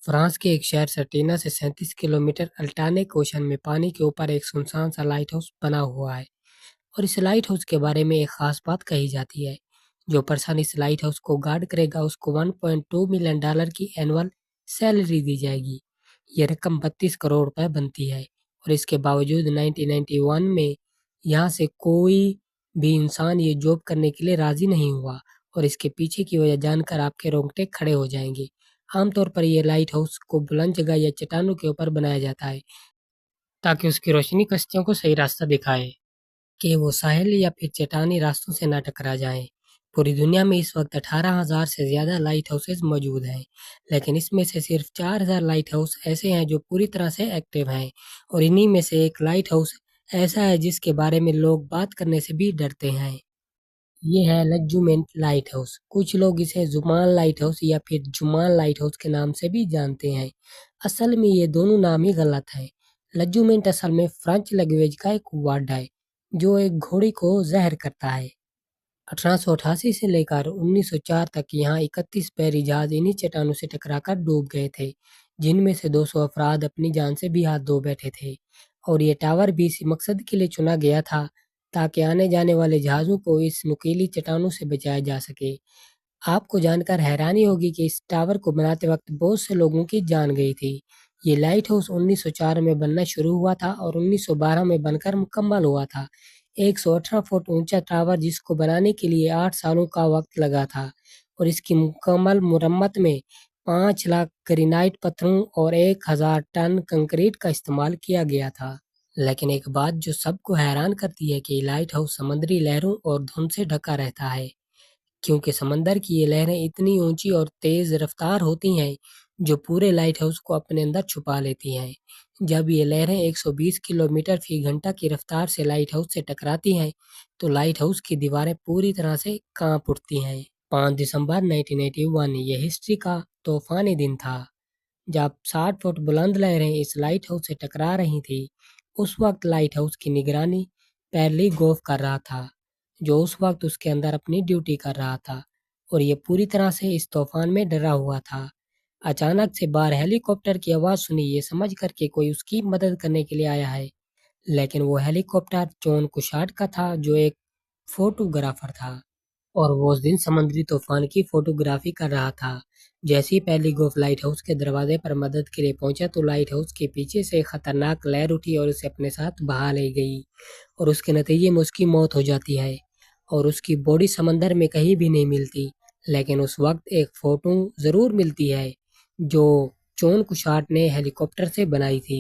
France کے ایک شہر سٹینا سے 37 کلومیٹر الٹانک اوشن میں پانی کے اوپر ایک سنسان سا لائٹ ہاؤس بنا ہوا ہے، اور اس لائٹ ہاؤس کے بارے میں ایک خاص بات کہی جاتی ہے۔ جو پرسن اس لائٹ ہاؤس کو گارڈ کرے گا اس کو $1.2 ملین کی اینول سیلری دی جائے گی۔ یہ رقم 32 کروڑ روپے بنتی ہے، اور اس کے باوجود 1991 میں یہاں سے کوئی بھی انسان یہ جاب کرنے کے لیے راضی نہیں ہوا، اور اس کے پیچھے کی وجہ جان کر آپ کے رونگٹے کھڑے ہو جائیں گے۔ عام طور پر یہ لائٹ ہاؤس کو بلند جگہ یا چٹانوں کے اوپر بنایا جاتا ہے تاکہ اس کی روشنی کشتیوں کو صحیح راستہ دکھائے کہ وہ ساحل یا پھر چٹانی راستوں سے نہ ٹکرا جائیں۔ پوری دنیا میں اس وقت 18,000 سے زیادہ لائٹ ہاؤسز موجود ہیں، لیکن اس میں سے صرف 4,000 لائٹ ہاؤس ایسے ہیں جو پوری طرح سے ایکٹیو ہیں، اور انہی میں سے ایک لائٹ ہاؤس ایسا ہے جس کے بارے میں لوگ بات کرنے سے بھی ڈرتے ہیں۔ یہ ہے لجومنٹ لائٹ ہاؤس۔ کچھ لوگ اسے زمان لائٹ ہاؤس یا پھر جمان لائٹ ہاؤس کے نام سے بھی جانتے ہیں۔ اصل میں یہ دونوں نام ہی غلط ہیں۔ لجومنٹ اصل میں فرانچ لینگویج کا ایک ورڈ ہے جو ایک گھوڑی کو زہر کرتا ہے۔ 1888 سے لے کر 1904 تک یہاں 31 بحری جہاز انہی چٹانوں سے ٹکرا کر ڈوب گئے تھے، جن میں سے 200 افراد اپنی جان سے بھی ہاتھ دھو بیٹھے تھے، اور یہ ٹاور بھی اسی مقصد کے لیے چنا گیا تھا تاکہ آنے جانے والے جہازوں کو اس نکیلی چٹانوں سے بچایا جا سکے۔ آپ کو جان کر حیرانی ہوگی کہ اس ٹاور کو بناتے وقت بہت سے لوگوں کی جان گئی تھی۔ یہ لائٹ ہاؤس 1904 میں بننا شروع ہوا تھا اور 1912 میں بن کر مکمل ہوا تھا۔ 118 فٹ اونچا ٹاور جس کو بنانے کے لیے 8 سالوں کا وقت لگا تھا، اور اس کی مکمل مرمت میں 5 لاکھ گرینائٹ پتھروں اور 1,000 ٹن کنکریٹ کا استعمال کیا گیا تھا۔ لیکن ایک بات جو سب کو حیران کرتی ہے کہ لائٹ ہاؤس سمندری لہروں اور دھند سے ڈھکا رہتا ہے، کیونکہ سمندر کی یہ لہریں اتنی اونچی اور تیز رفتار ہوتی ہیں جو پورے لائٹ ہاؤس کو اپنے اندر چھپا لیتی ہیں۔ جب یہ لہریں 120 کلومیٹر فی گھنٹہ کی رفتار سے لائٹ ہاؤس سے ٹکراتی ہیں تو لائٹ ہاؤس کی دیواریں پوری طرح سے کانپ اٹھتی ہیں۔ 5 دسمبر 1981 یہ ہسٹری کا طوفانی دن تھا جب 60 فٹ بلند لہریں اس لائٹ ہاؤس سے ٹکرا رہی تھیں۔ اس وقت لائٹ ہاؤس کی نگرانی پیرلی گوف کر رہا تھا، جو اس وقت اس کے اندر اپنی ڈیوٹی کر رہا تھا، اور یہ پوری طرح سے اس طوفان میں ڈرا ہوا تھا۔ اچانک سے باہر ہیلی کاپٹر کی آواز سنی، یہ سمجھ کر کہ کوئی اس کی مدد کرنے کے لیے آیا ہے، لیکن وہ ہیلی کاپٹر جون کشاٹ کا تھا جو ایک فوٹوگرافر تھا، اور وہ اس دن سمندری طوفان کی فوٹوگرافی کر رہا تھا۔ جیسے ہی پہلی گوف لائٹ ہاؤس کے دروازے پر مدد کے لیے پہنچا تو لائٹ ہاؤس کے پیچھے سے خطرناک لہر اٹھی اور اسے اپنے ساتھ بہا لے گئی، اور اس کے نتیجے میں اس کی موت ہو جاتی ہے، اور اس کی باڈی سمندر میں کہیں بھی نہیں ملتی۔ لیکن اس وقت ایک فوٹو ضرور ملتی ہے جو جون کشاٹ نے ہیلی کاپٹر سے بنائی تھی،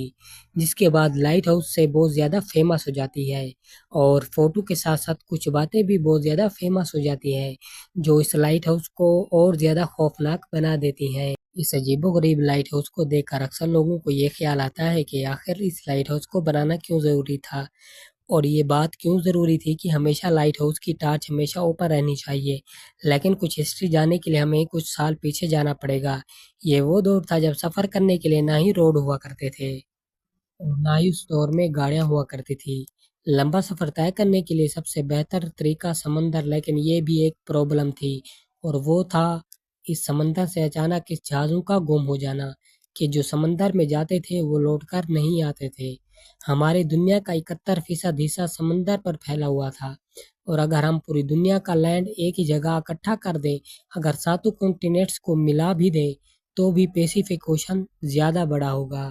جس کے بعد لائٹ ہاؤس سے بہت زیادہ فیمس ہو جاتی ہے، اور فوٹو کے ساتھ ساتھ کچھ باتیں بھی بہت زیادہ فیمس ہو جاتی ہیں جو اس لائٹ ہاؤس کو اور زیادہ خوفناک بنا دیتی ہیں۔ اس عجیب و غریب لائٹ ہاؤس کو دیکھ کر اکثر لوگوں کو یہ خیال آتا ہے کہ آخر اس لائٹ ہاؤس کو بنانا کیوں ضروری تھا، اور یہ بات کیوں ضروری تھی کہ ہمیشہ لائٹ ہاؤس کی ٹارچ ہمیشہ اوپر رہنی چاہیے۔ لیکن کچھ ہسٹری جاننے کے لیے ہمیں کچھ سال پیچھے جانا پڑے گا۔ یہ وہ دور تھا جب سفر کرنے کے لیے نہ ہی روڈ ہوا کرتے تھے اور نہ ہی اس دور میں گاڑیاں ہوا کرتی تھی۔ لمبا سفر طے کرنے کے لیے سب سے بہتر طریقہ سمندر، لیکن یہ بھی ایک پرابلم تھی، اور وہ تھا اس سمندر سے اچانک اس جہازوں کا گم ہو جانا کہ جو سمندر میں جاتے تھے وہ لوٹ کر نہیں آتے تھے۔ ہماری دنیا کا 71% حصہ سمندر پر پھیلا ہوا تھا، اور اگر ہم پوری دنیا کا لینڈ ایک ہی جگہ اکٹھا کر دیں، اگر ساتوں کانٹیننٹس کو ملا بھی دیں تو بھی پیسیفک اوشن زیادہ بڑا ہوگا۔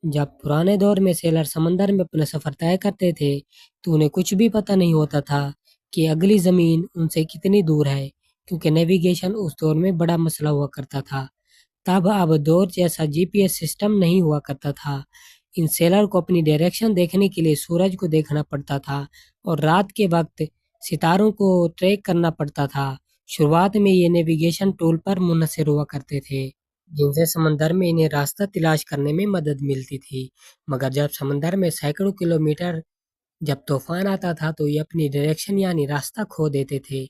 جب پرانے دور میں سیلر سمندر میں اپنا سفر طے کرتے تھے تو انہیں کچھ بھی پتہ نہیں ہوتا تھا کہ اگلی زمین ان سے کتنی دور ہے، کیونکہ نیویگیشن اس دور میں بڑا مسئلہ ہوا کرتا تھا۔ تب اب دور جیسا جی پی ایس سسٹم نہیں ہوا کرتا تھا۔ ان سیلر کو اپنی ڈائریکشن دیکھنے کے لیے سورج کو دیکھنا پڑتا تھا اور رات کے وقت ستاروں کو ٹریک کرنا پڑتا تھا۔ شروعات میں یہ نیویگیشن ٹول پر منحصر ہوا کرتے تھے جن سے سمندر میں انہیں راستہ تلاش کرنے میں مدد ملتی تھی، مگر جب سمندر میں سینکڑوں کلومیٹر جب طوفان آتا تھا تو یہ اپنی ڈائریکشن یعنی راستہ کھو دیتے تھے،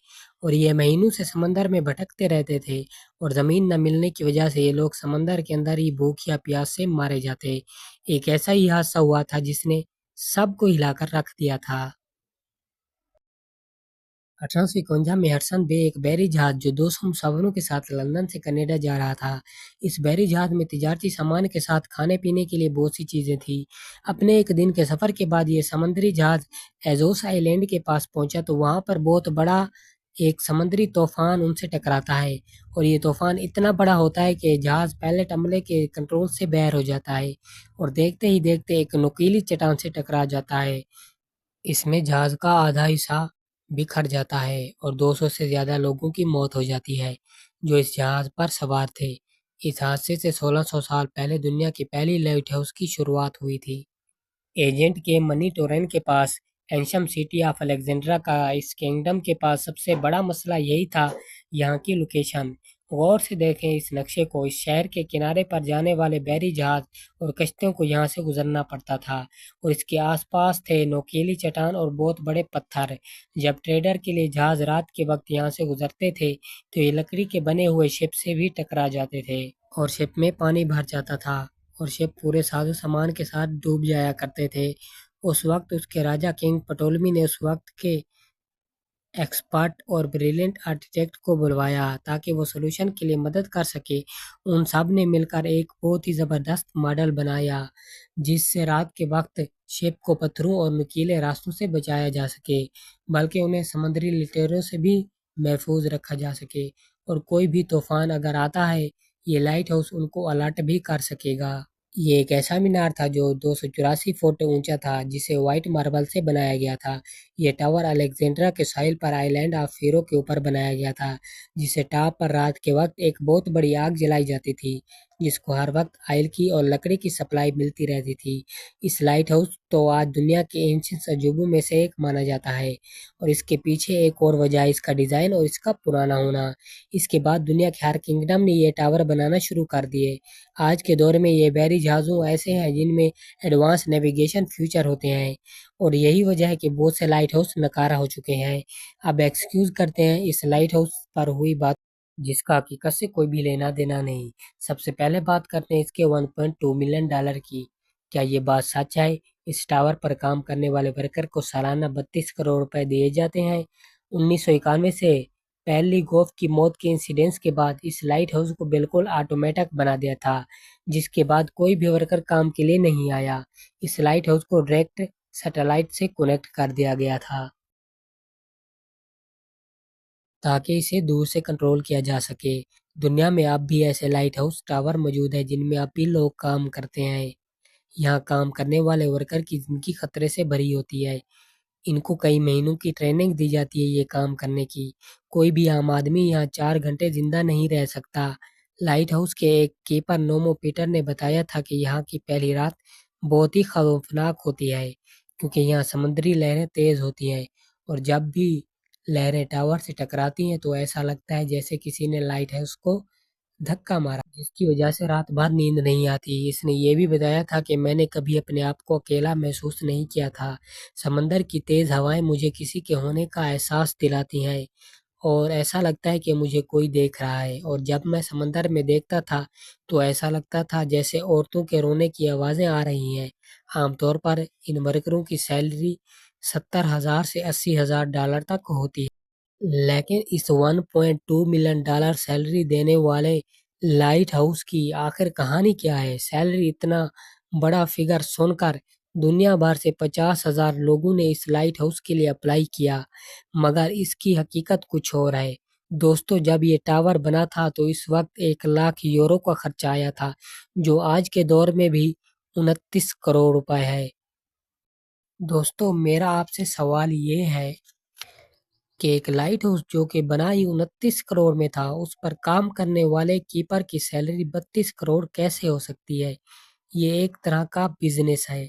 اور یہ مہینوں سے سمندر میں بھٹکتے رہتے تھے، اور زمین نہ ملنے کی وجہ سے یہ لوگ سمندر کے اندر ہی بھوک یا پیاس سے مارے جاتے۔ ایک ایسا ہی حادثہ ہوا تھا جس نے سب کو ہلا کر رکھ دیا تھا۔ 1851 میں ہڈسن بے ایک بحری جہاز جو 200 مسافروں کے ساتھ لندن سے کینیڈا جا رہا تھا۔ اس بحری جہاز میں تجارتی سامان کے ساتھ کھانے پینے کے لیے بہت سی چیزیں تھیں۔ اپنے ایک دن کے سفر کے بعد یہ سمندری جہاز ایزوس آئی لینڈ کے پاس پہنچا تو وہاں پر بہت بڑا ایک سمندری طوفان ان سے ٹکراتا ہے، اور یہ طوفان اتنا بڑا ہوتا ہے کہ جہاز پائلٹ عملے کے کنٹرول سے باہر ہو جاتا ہے اور دیکھتے ہی دیکھتے ایک نوکیلی چٹان سے ٹکرا جاتا ہے۔ اس میں جہاز کا آدھا حصہ بکھر جاتا ہے اور 200 سے زیادہ لوگوں کی موت ہو جاتی ہے جو اس جہاز پر سوار تھے۔ اس حادثے سے 1600 سال پہلے دنیا کی پہلی لائٹ ہاؤس کی شروعات ہوئی تھی۔ ایجنٹ کے منی ٹورین کے پاس اینشم سٹی آف الیگزینڈرا کا اس کنگڈم کے پاس سب سے بڑا مسئلہ یہی تھا، یہاں کی لوکیشن۔ غور سے دیکھیں اس نقشے کو، اس شہر کے کنارے پر جانے والے بحری جہاز اور کشتیوں کو یہاں سے گزرنا پڑتا تھا، اور اس کے آس پاس تھے نوکیلی چٹان اور بہت بڑے پتھر۔ جب ٹریڈر کے لیے جہاز رات کے وقت یہاں سے گزرتے تھے تو یہ لکڑی کے بنے ہوئے شپ سے بھی ٹکرا جاتے تھے اور شپ میں پانی بھر جاتا تھا اور شپ پورے ساز و سامان کے ساتھ ڈوب جایا کرتے تھے۔ اس وقت اس کے راجا کنگ پٹولمی نے اس وقت کے ایکسپرٹ اور بریلینٹ آرکیٹیکٹ کو بلوایا تاکہ وہ سولوشن کے لیے مدد کر سکے۔ ان سب نے مل کر ایک بہت ہی زبردست ماڈل بنایا جس سے رات کے وقت شپ کو پتھروں اور نکیلے راستوں سے بچایا جا سکے، بلکہ انہیں سمندری لٹیروں سے بھی محفوظ رکھا جا سکے، اور کوئی بھی طوفان اگر آتا ہے یہ لائٹ ہاؤس ان کو الرٹ بھی کر سکے گا۔ یہ ایک ایسا مینار تھا جو 284 فٹ اونچا تھا جسے وائٹ ماربل سے بنایا گیا تھا۔ یہ ٹاور الیگزینڈرا کے ساحل پر آئی لینڈ آف فیرو کے اوپر بنایا گیا تھا، جسے ٹاپ پر رات کے وقت ایک بہت بڑی آگ جلائی جاتی تھی جس کو ہر وقت آئل کی اور لکڑی کی سپلائی ملتی رہتی تھی۔ اس لائٹ ہاؤس تو آج دنیا کے اینشنٹ عجوبوں میں سے ایک مانا جاتا ہے، اور اس کے پیچھے ایک اور وجہ ہے اس کا ڈیزائن اور اس کا پرانا ہونا۔ اس کے بعد دنیا کے ہر کنگڈم نے یہ ٹاور بنانا شروع کر دیے۔ آج کے دور میں یہ بحری جہازوں ایسے ہیں جن میں ایڈوانس نیویگیشن فیچر ہوتے ہیں، اور یہی وجہ ہے کہ بہت سے لائٹ ہاؤس ناکارہ ہو چکے ہیں۔ اب ایکسکیوز کرتے ہیں اس لائٹ ہاؤس پر ہوئی بات جس کا حقیقت سے کوئی بھی لینا دینا نہیں۔ سب سے پہلے بات کرتے ہیں اس کے 1.2 ملین ڈالر کی۔ کیا یہ بات سچ ہے؟ اس ٹاور پر کام کرنے والے ورکر کو سالانہ 32 کروڑ روپے دیے جاتے ہیں۔ 1991 سے پہلی گوف کی موت کے انسیڈنس کے بعد اس لائٹ ہاؤس کو بالکل آٹومیٹک بنا دیا تھا، جس کے بعد کوئی بھی ورکر کام کے لیے نہیں آیا۔ اس لائٹ ہاؤس کو ڈائریکٹ سیٹلائٹ سے کنیکٹ کر دیا گیا تھا تاکہ اسے دور سے کنٹرول کیا جا سکے۔ دنیا میں اب بھی ایسے لائٹ ہاؤس ٹاور موجود ہیں جن میں اب بھی لوگ کام کرتے ہیں۔ یہاں کام کرنے والے ورکر کی زندگی خطرے سے بھری ہوتی ہے۔ ان کو کئی مہینوں کی ٹریننگ دی جاتی ہے یہ کام کرنے کی۔ کوئی بھی عام آدمی یہاں 4 گھنٹے زندہ نہیں رہ سکتا۔ لائٹ ہاؤس کے ایک کیپر نومو پیٹر نے بتایا تھا کہ یہاں کی پہلی رات بہت ہی خوفناک ہوتی ہے کیونکہ یہاں سمندری لہریں تیز ہوتی ہیں، اور جب بھی لہریں ٹاور سے ٹکراتی ہیں تو ایسا لگتا ہے جیسے کسی نے لائٹ ہاؤس کو دھکا مارا، جس کی وجہ سے رات بھر نیند نہیں آتی۔ اس نے یہ بھی بتایا تھا کہ میں نے کبھی اپنے آپ کو اکیلا محسوس نہیں کیا تھا۔ سمندر کی تیز ہوائیں مجھے کسی کے ہونے کا احساس دلاتی ہیں اور ایسا لگتا ہے کہ مجھے کوئی دیکھ رہا ہے، اور جب میں سمندر میں دیکھتا تھا تو ایسا لگتا تھا جیسے عورتوں کے رونے کی آوازیں آ رہی ہیں۔ عام طور پر ان ورکروں کی سیلری 70,000 سے 80,000 ڈالر تک ہوتی ہے، لیکن اس 1.2 ملین ڈالر سیلری دینے والے لائٹ ہاؤس کی آخر کہانی کیا ہے؟ سیلری اتنا بڑا فگر سن کر دنیا بھر سے 50,000 لوگوں نے اس لائٹ ہاؤس کے لیے اپلائی کیا، مگر اس کی حقیقت کچھ اور ہے۔ دوستو، جب یہ ٹاور بنا تھا تو اس وقت 1 لاکھ یورو کا خرچہ آیا تھا، جو آج کے دور میں بھی 29 کروڑ روپے ہے۔ دوستو، میرا آپ سے سوال یہ ہے کہ ایک لائٹ ہاؤس جو کہ بنا ہی 29 کروڑ میں تھا، اس پر کام کرنے والے کیپر کی سیلری 32 کروڑ کیسے ہو سکتی ہے؟ یہ ایک طرح کا بزنس ہے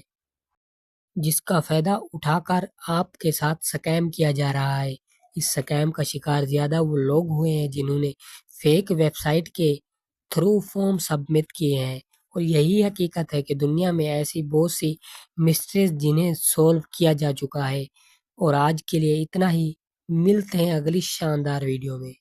جس کا فائدہ اٹھا کر آپ کے ساتھ سکیم کیا جا رہا ہے۔ اس سکیم کا شکار زیادہ وہ لوگ ہوئے ہیں جنہوں نے فیک ویب سائٹ کے تھرو فارم سبمٹ کیے ہیں، اور یہی حقیقت ہے کہ دنیا میں ایسی بہت سی مسٹریز جنہیں سولو کیا جا چکا ہے۔ اور آج کے لیے اتنا ہی، ملتے ہیں اگلی شاندار ویڈیو میں۔